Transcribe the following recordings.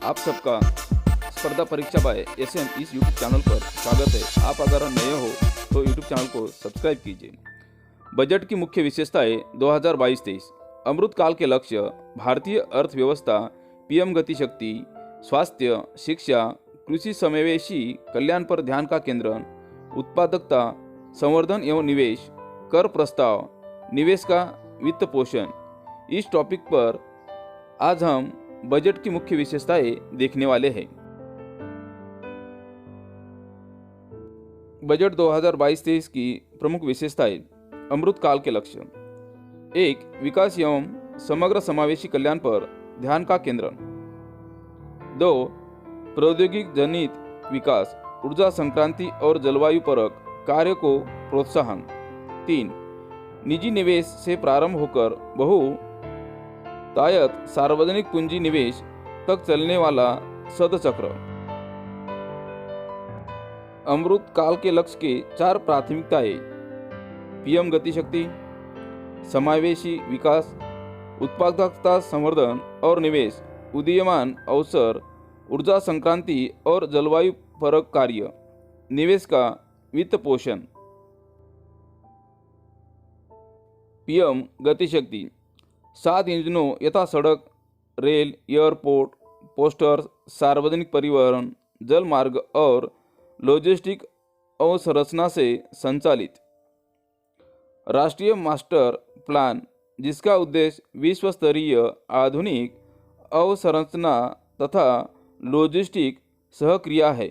आप सबका स्पर्धा परीक्षा बाय SM इस यूट्यूब चैनल पर स्वागत है। आप अगर नए हो तो यूट्यूब चैनल को सब्सक्राइब कीजिए। बजट की मुख्य विशेषताएं 2022-23। अमृतकाल के लक्ष्य: भारतीय अर्थव्यवस्था, PM गति शक्ति, स्वास्थ्य, शिक्षा, कृषि समावेशी कल्याण पर ध्यान का केंद्रण, उत्पादकता, संवर्धन एवं निवेश, कर प्रस्ताव, निवेश का वित्त पोषण। इस टॉपिक पर आज हम बजट की मुख्य विशेषताएं देखने वाले हैं। बजट 2022-23 की प्रमुख विशेषताएं: अमृतकाल के लक्ष्य: 1. विकास एवं समग्र समावेशी कल्याण पर ध्यान का केंद्रण। 2. प्रौद्योगिक जनित विकास, ऊर्जा संक्रांति और जलवायु परक कार्य को प्रोत्साहन। 3. निजी निवेश से प्रारंभ होकर बहुतायत सार्वजनिक पूंजी निवेश तक चलने वाला सदचक्र। अमृत काल के लक्ष्य के 4 प्राथमिकताएं: PM गति शक्ति, समावेशी विकास, उत्पादकता संवर्धन और निवेश, उदीयमान अवसर, ऊर्जा संक्रांति और जलवायु परक कार्य, निवेश का वित्त पोषण। PM गति शक्ति: 7 इंजनों यथा सड़क, रेल, एयरपोर्ट, पोस्टर्स, सार्वजनिक परिवहन, जल मार्ग और लॉजिस्टिक अवसंरचना से संचालित। राष्ट्रीय मास्टर प्लान, जिसका उद्देश्य विश्व स्तरीय आधुनिक अवसंरचना तथा लॉजिस्टिक सहक्रिया है।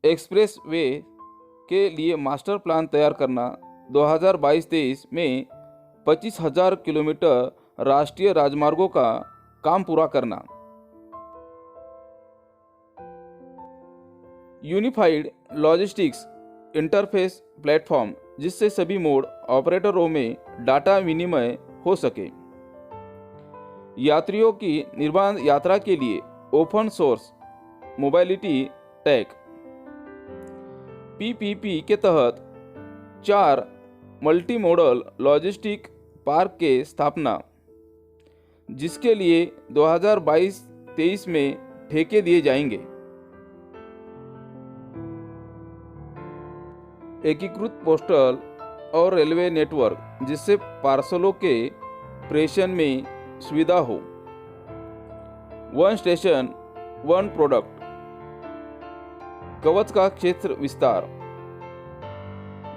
एक्सप्रेस वे के लिए मास्टर प्लान तैयार करना। 2022-23 में 25,000 किलोमीटर राष्ट्रीय राजमार्गों का काम पूरा करना। यूनिफाइड लॉजिस्टिक्स इंटरफेस प्लेटफॉर्म, जिससे सभी मोड ऑपरेटरों में डाटा विनिमय हो सके। यात्रियों की निर्बाध यात्रा के लिए open source mobility tech. PPP के तहत 4 मल्टी मॉडल लॉजिस्टिक पार्क के स्थापना, जिसके लिए 2022-23 में ठेके दिए जाएंगे। एकीकृत पोस्टल और रेलवे नेटवर्क, जिससे पार्सलों के प्रेषण में सुविधा हो। 1 स्टेशन 1 प्रोडक्ट। कवच का क्षेत्र विस्तार।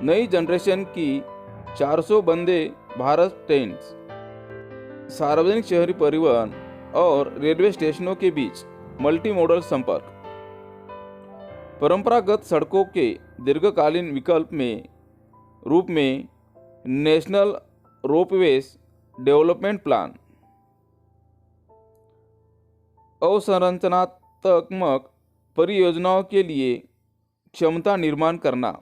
नई जनरेशन की 400 वंदे भारत ट्रेन्स, सार्वजनिक शहरी परिवहन और रेलवे स्टेशनों के बीच मल्टी मॉडल संपर्क। परंपरागत सड़कों के दीर्घकालीन विकल्प में रूप में नेशनल रोपवेज डेवलपमेंट प्लान। अवसंरचनात्मक परियोजनाओं के लिए क्षमता निर्माण करना।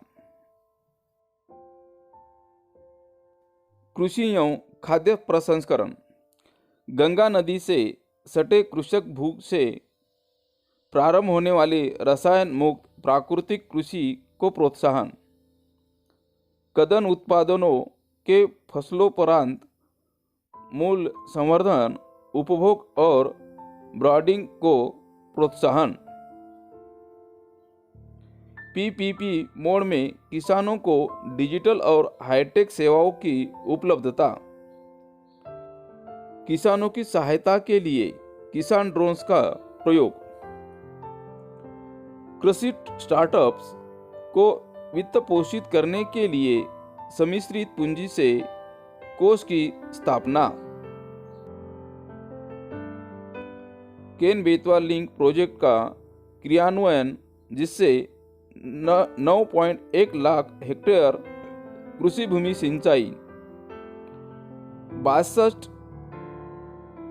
कृषि एवं खाद्य प्रसंस्करण। गंगा नदी से सटे कृषक भूख से प्रारंभ होने वाली रसायन मुक्त प्राकृतिक कृषि को प्रोत्साहन। कदन उत्पादनों के फसलोपरांत मूल्य संवर्धन, उपभोग और ब्रांडिंग को प्रोत्साहन। PPP मोड में किसानों को डिजिटल और हाईटेक सेवाओं की उपलब्धता। किसानों की सहायता के लिए किसान ड्रोन्स का प्रयोग। कृषि स्टार्टअप्स को वित्त पोषित करने के लिए सम्मिश्रित पूंजी से कोष की स्थापना। केन बेतवा लिंक प्रोजेक्ट का क्रियान्वयन, जिससे 9.1 लाख हेक्टेयर कृषि भूमि सिंचाई, 62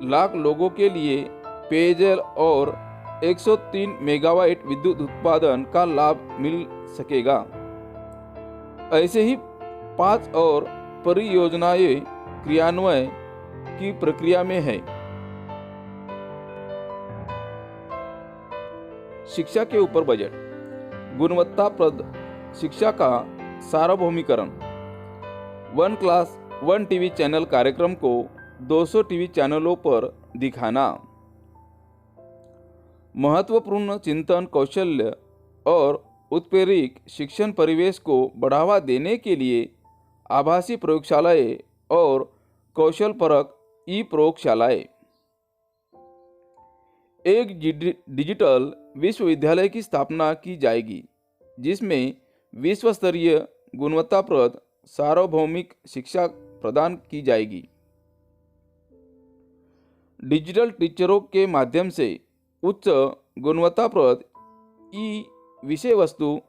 लाख लोगों के लिए पेयजल और 103 मेगावाट विद्युत उत्पादन का लाभ मिल सकेगा। ऐसे ही 5 और परियोजनाएं क्रियान्वयन की प्रक्रिया में है। शिक्षा के ऊपर बजट। गुणवत्ताप्रद शिक्षा का सार्वभौमिकरण। 1 क्लास 1 टीवी चैनल कार्यक्रम को 200 टीवी चैनलों पर दिखाना। महत्वपूर्ण चिंतन कौशल्य और उत्प्रेरक शिक्षण परिवेश को बढ़ावा देने के लिए आभासी प्रयोगशालाएं और कौशल परक ई प्रयोगशालाएं। एक डिजिटल विश्वविद्यालय की स्थापना की जाएगी जिसमें विश्व स्तरीय गुणवत्ताप्रद सार्वभौमिक शिक्षा प्रदान की जाएगी। डिजिटल टीचरों के माध्यम से उच्च गुणवत्ताप्रद ई विषय वस्तु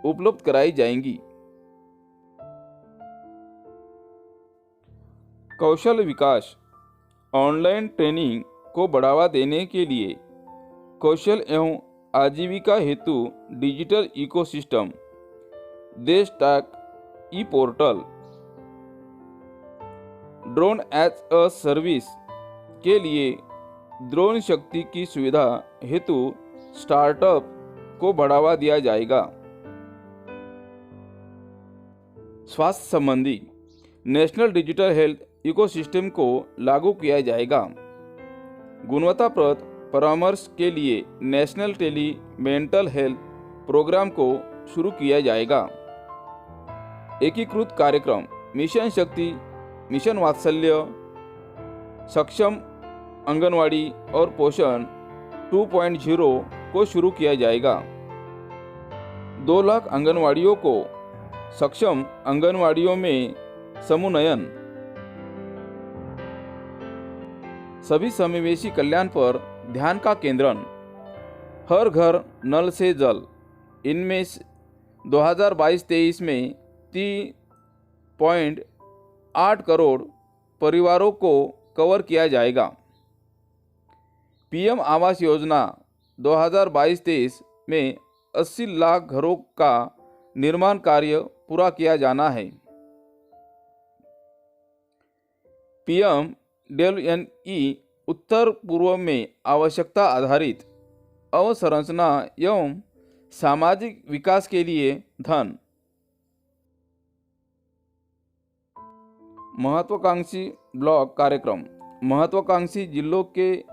उपलब्ध कराई जाएंगी। कौशल विकास ऑनलाइन ट्रेनिंग को बढ़ावा देने के लिए कौशल एवं आजीविका हेतु डिजिटल इकोसिस्टम देश tech e portal, drone as a service के लिए ड्रोन शक्ति की सुविधा हेतु स्टार्टअप को बढ़ावा दिया जाएगा। स्वास्थ्य संबंधी नेशनल डिजिटल हेल्थ इकोसिस्टम को लागू किया जाएगा। गुणवत्ताप्रद परामर्श के लिए national tele mental health programme को शुरू किया जाएगा। एकीकृत कार्यक्रम मिशन शक्ति, मिशन वात्सल्य, सक्षम आंगनवाड़ी और पोषण 2.0 को शुरू किया जाएगा। 2 लाख आंगनवाड़ियों को सक्षम आंगनवाड़ियों में समुन्नयन, सभी समावेशी कल्याण पर ध्यान का केंद्रण, हर घर नल से जल। इनमें 2022-23 में 3.8 करोड़ परिवारों को कवर किया जाएगा। पीएम आवास योजना 2022-23 में 80 लाख घरों का निर्माण कार्य पूरा किया जाना है। PMDLNE उत्तर पूर्व में आवश्यकता आधारित अवसंरचना एवं सामाजिक विकास के लिए धन। महत्वाकांक्षी ब्लॉक कार्यक्रम महत्वाकांक्षी जिलों के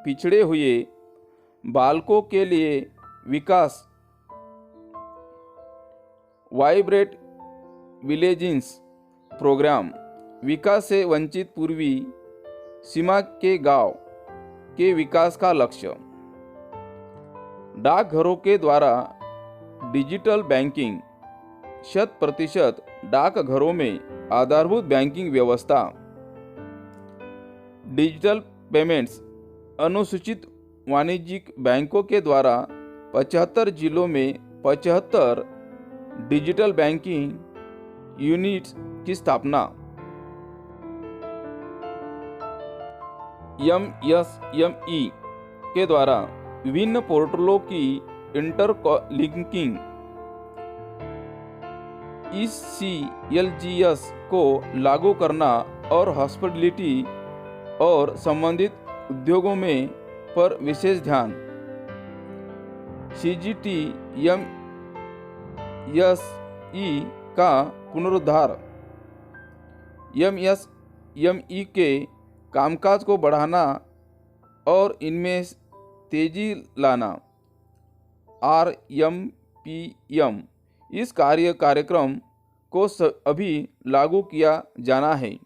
पिछड़े हुए बालकों के लिए विकास, वाइब्रेट विलेजेस प्रोग्राम, विकास से वंचित पूर्वी सीमा के गांव के विकास का लक्ष्य। डाकघरों के द्वारा डिजिटल बैंकिंग, 100% डाकघरों में आधारभूत बैंकिंग व्यवस्था। डिजिटल पेमेंट्स, अनुसूचित वाणिज्यिक बैंकों के द्वारा 75 जिलों में 75 डिजिटल बैंकिंग यूनिट्स की स्थापना। MSME के द्वारा विभिन्न पोर्टलों की इंटरलिंकिंग। ECLGS को लागू करना और हॉस्पिटलिटी और संबंधित उद्योगों में पर विशेष ध्यान। CGTMSE का पुनरुद्धार। MSME के कामकाज को बढ़ाना और इनमें तेजी लाना। RMPM इस कार्यक्रम को अभी लागू किया जाना है।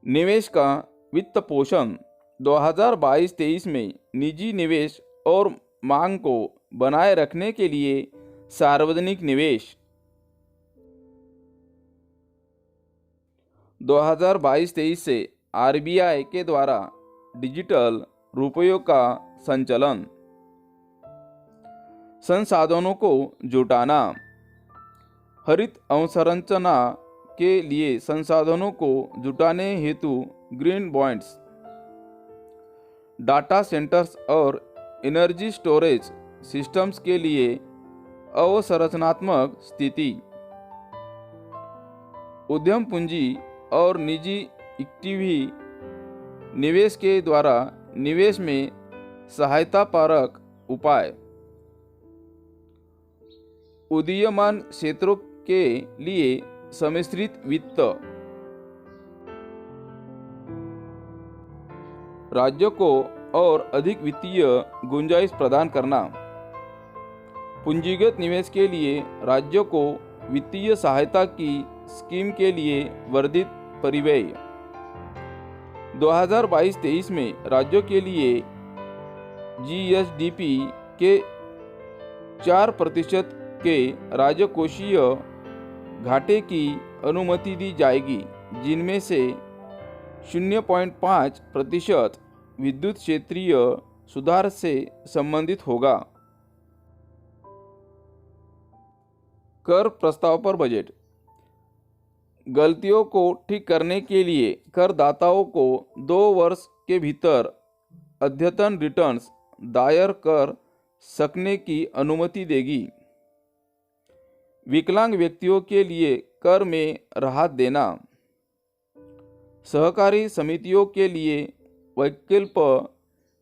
निवेश का वित्त पोषण 2022-23 में निजी निवेश और मांग को बनाए रखने के लिए सार्वजनिक निवेश। 2022-23 से RBI के द्वारा डिजिटल रुपयों का संचालन। संसाधनों को जुटाना। हरित अवसंरचना के लिए संसाधनों को जुटाने हेतु ग्रीन बॉन्ड्स। डाटा सेंटर्स और एनर्जी स्टोरेज सिस्टम्स के लिए अवसंरचनात्मक स्थिति। उद्यम पूंजी और निजी इक्विटी निवेश के द्वारा निवेश में सहायतापरक उपाय। उदीयमान क्षेत्रों के लिए सम्मिश्रित वित्त। राज्यों को और अधिक वित्तीय गुंजाइश प्रदान करना, पूंजीगत निवेश के लिए राज्यों को वित्तीय सहायता की स्कीम के लिए वर्धित परिव्यय। 2022-23 में राज्यों के लिए जीएसडीपी के 4% के राजकोषीय घाटे की अनुमति दी जाएगी, जिनमें से 0.5% विद्युत क्षेत्रीय सुधार से संबंधित होगा। कर प्रस्ताव पर बजट। गलतियों को ठीक करने के लिए करदाताओं को 2 वर्ष के भीतर अद्यतन रिटर्न्स दायर कर सकने की अनुमति देगी। विकलांग व्यक्तियों के लिए कर में राहत देना। सहकारी समितियों के लिए वैकल्प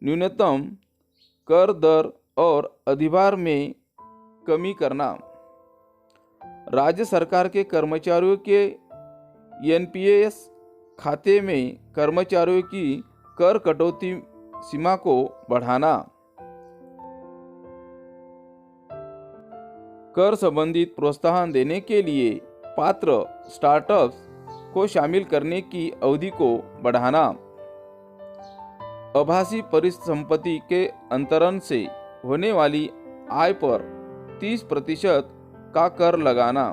न्यूनतम कर दर और अधिभार में कमी करना। राज्य सरकार के कर्मचारियों के एनपीएस खाते में कर्मचारियों की कर कटौती सीमा को बढ़ाना। कर संबंधित प्रोत्साहन देने के लिए पात्र स्टार्टअप्स को शामिल करने की अवधि को बढ़ाना। आभासी परिसंपत्ति के अंतरण से होने वाली आय पर 30% का कर लगाना।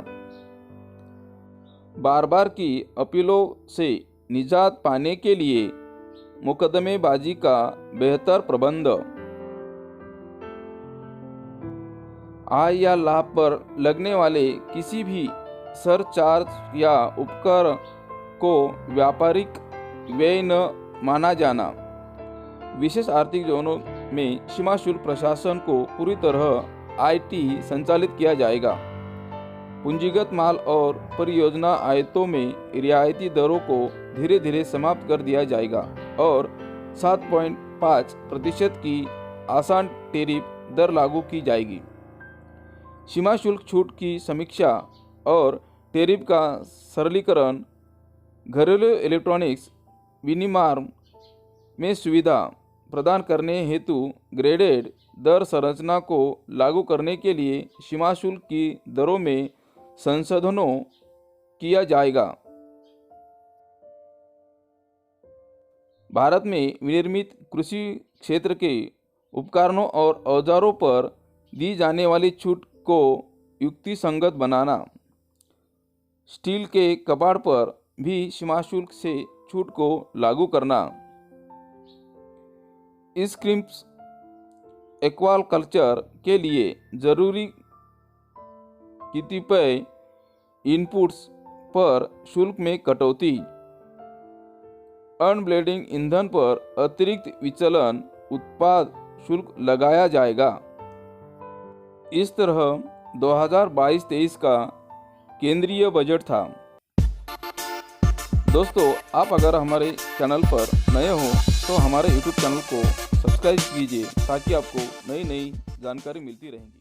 बार बार की अपीलों से निजात पाने के लिए मुकदमेबाजी का बेहतर प्रबंध। आय या लाभ पर लगने वाले किसी भी सरचार्ज या उपकर को व्यापारिक व्यय न माना जाना। विशेष आर्थिक जोनों में सीमा शुल्क प्रशासन को पूरी तरह आईटी संचालित किया जाएगा। पूंजीगत माल और परियोजना आयतों में रियायती दरों को धीरे धीरे समाप्त कर दिया जाएगा और 7.5% की आसान टैरिफ दर लागू की जाएगी। सीमा शुल्क छूट की समीक्षा और टैरिफ का सरलीकरण घरेलू इलेक्ट्रॉनिक्स विनिर्माण में सुविधा प्रदान करने हेतु ग्रेडेड दर संरचना को लागू करने के लिए सीमा शुल्क की दरों में संशोधनों किया जाएगा। भारत में विनिर्मित कृषि क्षेत्र के उपकरणों और औजारों पर दी जाने वाली छूट को युक्तिसंगत बनाना। स्टील के कबाड़ पर भी सीमा शुल्क से छूट को लागू करना। इस क्रिम्स एक्वाकल्चर के लिए जरूरी कतिपय इनपुट्स पर शुल्क में कटौती। अनब्लेडिंग ईंधन पर अतिरिक्त विचलन उत्पाद शुल्क लगाया जाएगा। इस तरह 2022-23 का केंद्रीय बजट था। दोस्तों, आप अगर हमारे चैनल पर नए हो तो हमारे YouTube चैनल को सब्सक्राइब कीजिए ताकि आपको नई नई जानकारी मिलती रहेगी।